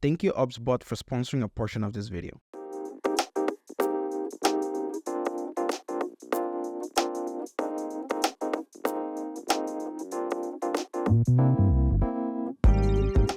Thank you HubSpot for sponsoring a portion of this video.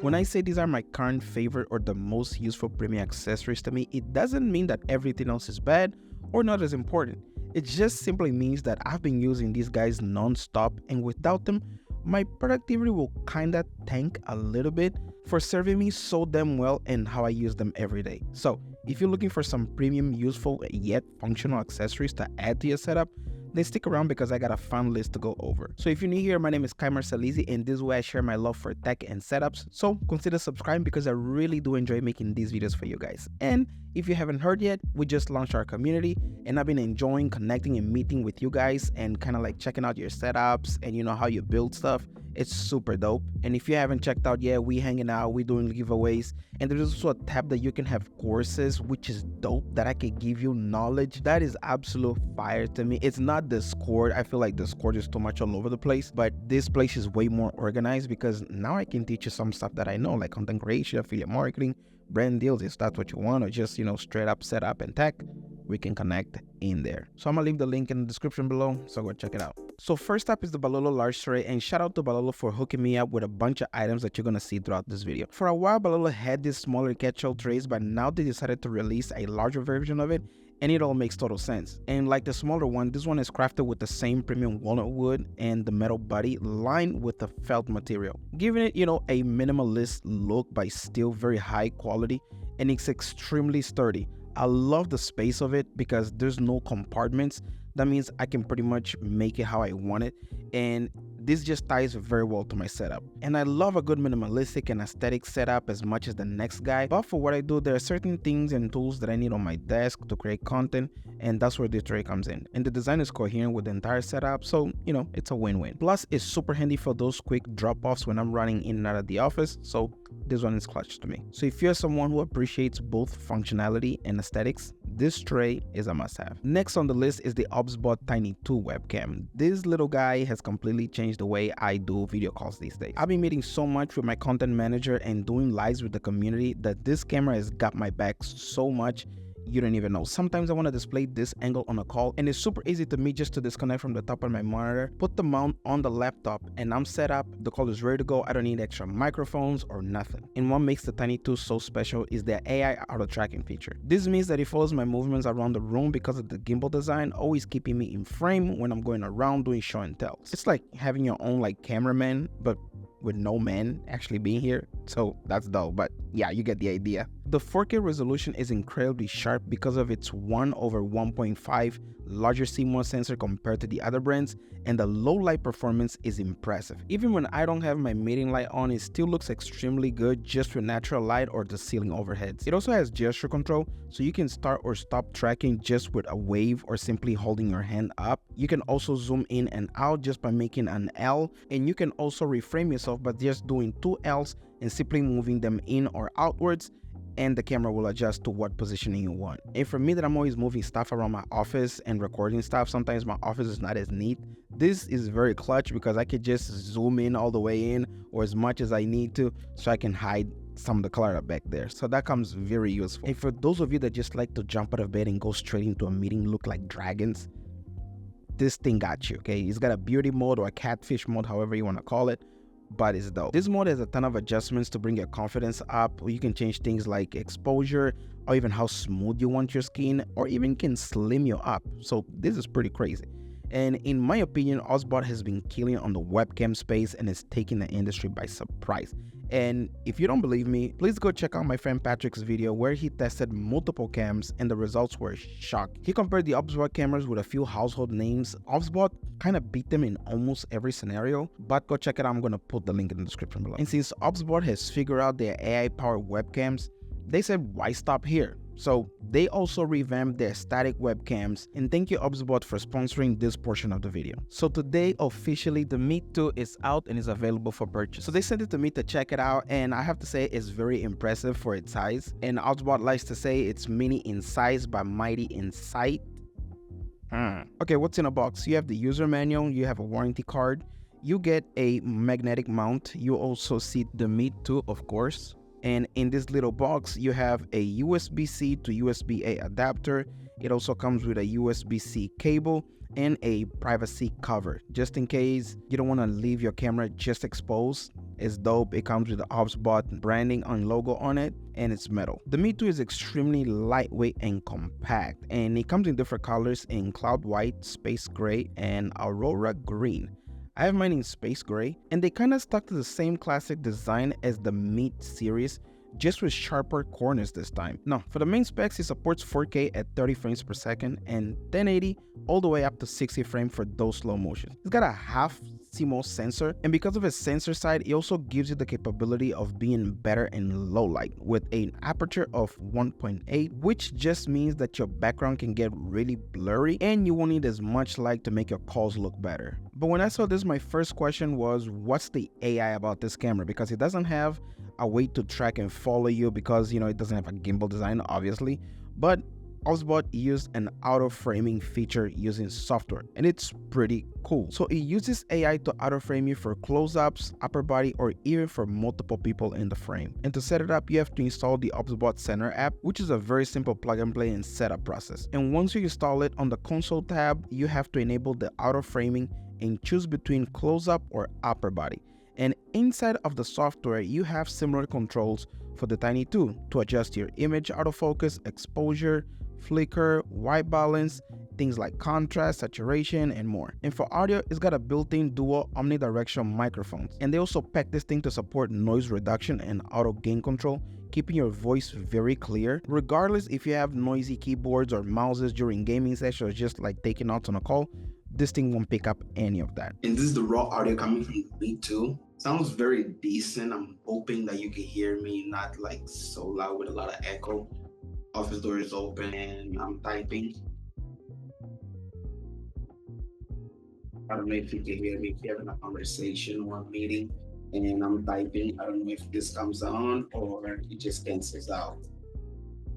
When I say these are my current favorite or the most useful premium accessories to me, it doesn't mean that everything else is bad or not as important. It just simply means that I've been using these guys non-stop, and without them, my productivity will kinda tank a little bit for serving me so damn well and how I use them every day. So if you're looking for some premium, useful, yet functional accessories to add to your setup, then stick around because I got a fun list to go over. So if you're new here, my name is Kai Marcelizi, and this is where I share my love for tech and setups. So consider subscribing because I really do enjoy making these videos for you guys. And if you haven't heard yet, we just launched our community, and I've been enjoying connecting and meeting with you guys and kind of like checking out your setups and how you build stuff. It's super dope. And if you haven't checked out yet, we hanging out, we doing giveaways, and there's also a tab that you can have courses, which is dope, that I can give you knowledge. That is absolute fire to me. It's not Discord. I feel like Discord is too much all over the place, but this place is way more organized because now I can teach you some stuff that I know, like content creation, affiliate marketing, brand deals, if that's what you want, or just straight up setup and tech. We can connect in there. So I'm gonna leave the link in the description below, so go check it out. So first up is the Balolo large tray, and shout out to Balolo for hooking me up with a bunch of items that you're gonna see throughout this video. For a while, Balolo had these smaller catch-all trays, but now they decided to release a larger version of it, and it all makes total sense. And like the smaller one, this one is crafted with the same premium walnut wood and the metal body lined with the felt material, giving it, a minimalist look but still very high quality, and it's extremely sturdy. I love the space of it because there's no compartments. That means I can pretty much make it how I want it, and this just ties very well to my setup. And I love a good minimalistic and aesthetic setup as much as the next guy, but for what I do, there are certain things and tools that I need on my desk to create content, and that's where this tray comes in. And the design is coherent with the entire setup, so it's a win-win. Plus, it's super handy for those quick drop-offs when I'm running in and out of the office, so this one is clutch to me. So if you're someone who appreciates both functionality and aesthetics, this tray is a must-have. Next on the list is the HubSpot Tiny 2 webcam. This little guy has completely changed the way I do video calls these days. I've been meeting so much with my content manager and doing lives with the community that this camera has got my back so much you don't even know. Sometimes I want to display this angle on a call, and it's super easy to me just to disconnect from the top of my monitor, put the mount on the laptop, and I'm set up. The call is ready to go. I don't need extra microphones or nothing. And what makes the Tiny 2 so special is their AI auto tracking feature. This means that it follows my movements around the room because of the gimbal design, always keeping me in frame when I'm going around doing show and tells. It's like having your own cameraman, but with no man actually being here, so that's dull, but yeah, you get the idea. The 4K resolution is incredibly sharp because of its 1/1.5 larger CMOS sensor compared to the other brands, and the low light performance is impressive. Even when I don't have my meeting light on, it still looks extremely good just with natural light or the ceiling overheads. It also has gesture control, so you can start or stop tracking just with a wave or simply holding your hand up. You can also zoom in and out just by making an L, and you can also reframe yourself by just doing 2 L's and simply moving them in or outwards, and the camera will adjust to what positioning you want. And for me, that I'm always moving stuff around my office and recording stuff, sometimes my office is not as neat, this is very clutch because I could just zoom in all the way in or as much as I need to, so I can hide some of the clutter back there. So that comes very useful. And for those of you that just like to jump out of bed and go straight into a meeting, look like dragons, this thing got you, okay? It's got a beauty mode or a catfish mode, however you want to call it, but it's dope. This mode has a ton of adjustments to bring your confidence up. You can change things like exposure, or even how smooth you want your skin, or even can slim you up. So this is pretty crazy. And in my opinion, HubSpot has been killing on the webcam space and is taking the industry by surprise. And if you don't believe me, please go check out my friend Patrick's video where he tested multiple cams and the results were shocking. He compared the HubSpot cameras with a few household names. HubSpot kind of beat them in almost every scenario, but go check it out. I'm going to put the link in the description below. And since HubSpot has figured out their AI-powered webcams, they said, why stop here? So they also revamped their static webcams, and thank you HubSpot for sponsoring this portion of the video. So today officially the Meet 2 is out and is available for purchase. So they sent it to me to check it out, and I have to say it's very impressive for its size. And HubSpot likes to say it's mini in size but mighty in sight. Okay, what's in a box? You have the user manual, you have a warranty card, you get a magnetic mount, you also see the Meet 2 of course, And in this little box, you have a USB-C to USB-A adapter. It also comes with a USB-C cable and a privacy cover, just in case you don't want to leave your camera just exposed. It's dope. It comes with the HubSpot branding and logo on it, and it's metal. The Me 2 is extremely lightweight and compact, and it comes in different colors in cloud white, space gray, and aurora green. I have mine in space gray, and they kind of stuck to the same classic design as the Meet series, just with sharper corners this time. Now, for the main specs, it supports 4K at 30 frames per second and 1080 all the way up to 60 frames for those slow motions. It's got a half CMOS sensor, and because of its sensor side, it also gives you the capability of being better in low light with an aperture of 1.8, which just means that your background can get really blurry and you won't need as much light to make your calls look better. But when I saw this, my first question was, what's the AI about this camera? Because it doesn't have a way to track and follow you, because it doesn't have a gimbal design, obviously, but HubSpot used an auto framing feature using software, and it's pretty cool. So it uses AI to auto frame you for close-ups, upper body, or even for multiple people in the frame. And to set it up, you have to install the HubSpot Center app, which is a very simple plug and play and setup process. And once you install it, on the console tab, you have to enable the auto framing and choose between close-up or upper body. And inside of the software, you have similar controls for the Tiny 2 to adjust your image autofocus, exposure, flicker, white balance, things like contrast, saturation, and more. And for audio, it's got a built-in dual omnidirectional microphones. And they also pack this thing to support noise reduction and auto gain control, keeping your voice very clear, regardless if you have noisy keyboards or mouses during gaming sessions or just like taking notes on a call. This thing won't pick up any of that. And this is the raw audio coming from the Me 2. Sounds very decent. I'm hoping that you can hear me not like so loud with a lot of echo. Office door is open and I'm typing. I don't know if you can hear me if you're having a conversation or a meeting and I'm typing. I don't know if this comes on or it just cancels out.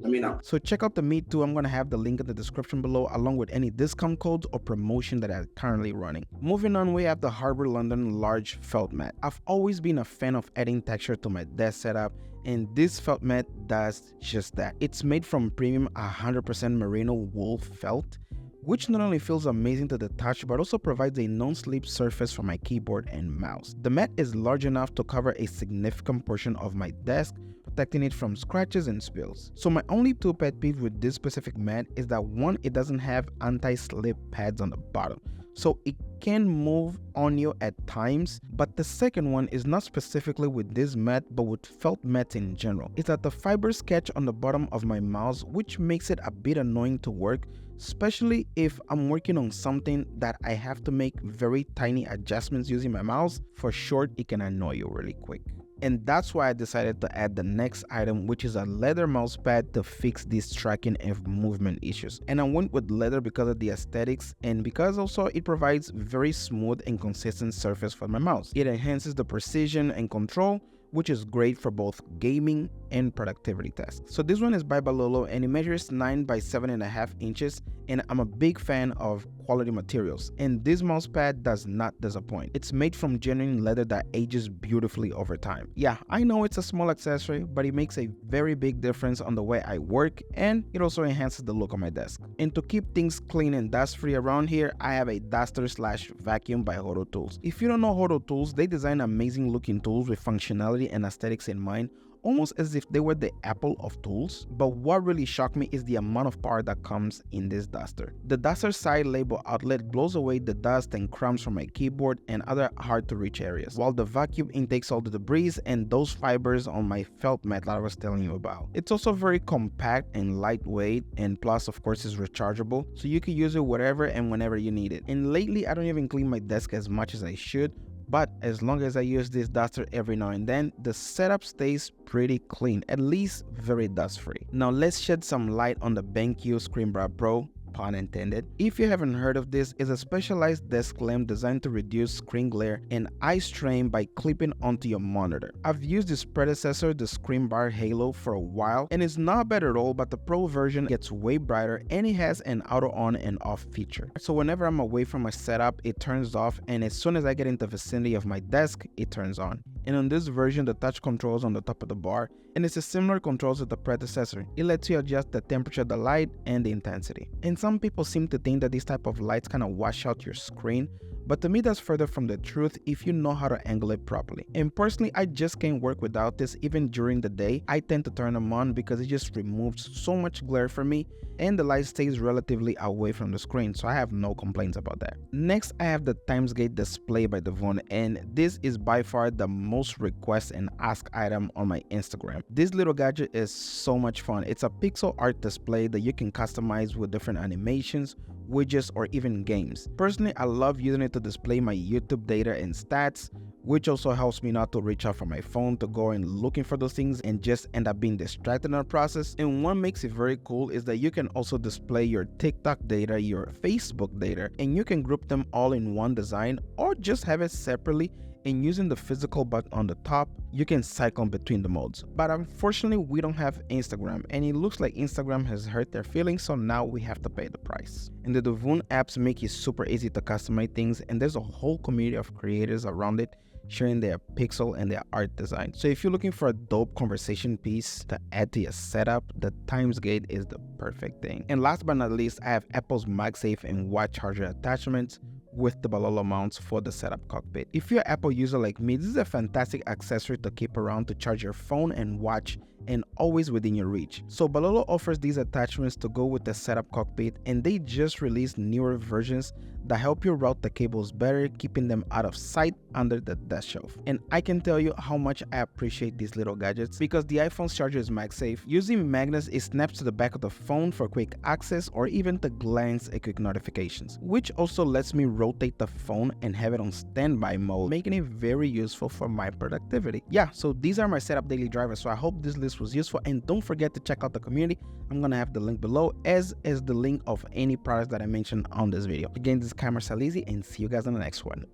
Let me know. So check out the Me 2. I'm going to have the link in the description below, along with any discount codes or promotion that I'm currently running. Moving on, we have the Harbour London large felt mat. I've always been a fan of adding texture to my desk setup, and this felt mat does just that. It's made from premium 100% merino wool felt, which not only feels amazing to the touch but also provides a non-slip surface for my keyboard and mouse. The mat is large enough to cover a significant portion of my desk, protecting it from scratches and spills. So my only two pet peeves with this specific mat is that one, it doesn't have anti-slip pads on the bottom, so it can move on you at times. But the second one is not specifically with this mat but with felt mats in general. It's that the fibers catch on the bottom of my mouse, which makes it a bit annoying to work, especially if I'm working on something that I have to make very tiny adjustments using my mouse. For short, it can annoy you really quick. And that's why I decided to add the next item, which is a leather mouse pad to fix these tracking and movement issues. And I went with leather because of the aesthetics and because also it provides very smooth and consistent surface for my mouse. It enhances the precision and control, which is great for both gaming and productivity tasks. So this one is by Balolo and it measures 9 by 7.5 inches, and I'm a big fan of quality materials, and this mouse pad does not disappoint. It's made from genuine leather that ages beautifully over time. Yeah, I know it's a small accessory, but it makes a very big difference on the way I work, and it also enhances the look of my desk. And to keep things clean and dust free around here, I have a duster/vacuum by Hodo Tools. If you don't know Hodo Tools, they design amazing looking tools with functionality and aesthetics in mind, almost as if they were the Apple of tools. But what really shocked me is the amount of power that comes in this duster. The duster side label outlet blows away the dust and crumbs from my keyboard and other hard to reach areas, while the vacuum intakes all the debris and those fibers on my felt mat that I was telling you about. It's also very compact and lightweight, and plus of course is rechargeable, so you can use it wherever and whenever you need it. And lately I don't even clean my desk as much as I should, but as long as I use this duster every now and then, the setup stays pretty clean, at least very dust free. Now let's shed some light on the BenQ ScreenBar Pro, pun intended. If you haven't heard of this, it's a specialized desk lamp designed to reduce screen glare and eye strain by clipping onto your monitor. I've used its predecessor, the ScreenBar Halo, for a while, and it's not bad at all, but the Pro version gets way brighter and it has an auto on and off feature. So whenever I'm away from my setup, it turns off, and as soon as I get in the vicinity of my desk, it turns on. And on this version, the touch controls on the top of the bar And it's a similar control to the predecessor. It lets you adjust the temperature of the light and the intensity. And some people seem to think that this type of lights kind of wash out your screen, but to me that's further from the truth if you know how to angle it properly. And personally, I just can't work without this. Even during the day, I tend to turn them on because it just removes so much glare for me, and the light stays relatively away from the screen, so I have no complaints about that. Next, I have the times gauge display by Devon, and this is by far the most requested and asked item on my Instagram. This little gadget is so much fun. It's a pixel art display that you can customize with different animations, widgets, or even games. Personally, I love using it to display my YouTube data and stats, which also helps me not to reach out for my phone to go and looking for those things and just end up being distracted in the process. And what makes it very cool is that you can also display your TikTok data, your Facebook data, and you can group them all in one design or just have it separately. And using the physical button on the top, you can cycle between the modes. But unfortunately, we don't have Instagram, and it looks like Instagram has hurt their feelings, so now we have to pay the price. And the Devon apps make it super easy to customize things, and there's a whole community of creators around it sharing their pixel and their art design. So if you're looking for a dope conversation piece to add to your setup, the times gauge is the perfect thing. And last but not least, I have Apple's Magsafe and watch charger attachments with the Balolo mounts for the setup cockpit. If you're an Apple user like me, this is a fantastic accessory to keep around to charge your phone and watch, and always within your reach. So Balolo offers these attachments to go with the setup cockpit, and they just released newer versions that help you route the cables better, keeping them out of sight under the desk shelf. And I can tell you how much I appreciate these little gadgets because the iPhone's charger is MagSafe. Using magnets, it snaps to the back of the phone for quick access or even to glance at quick notifications, which also lets me rotate the phone and have it on standby mode, making it very useful for my productivity. Yeah, so these are my setup daily drivers, so I hope this list was useful, and don't forget to check out the community. I'm gonna have the link below, as is the link of any products that I mentioned on this video. Again, this is Camera Salizi, and see you guys on the next one.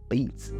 Peace.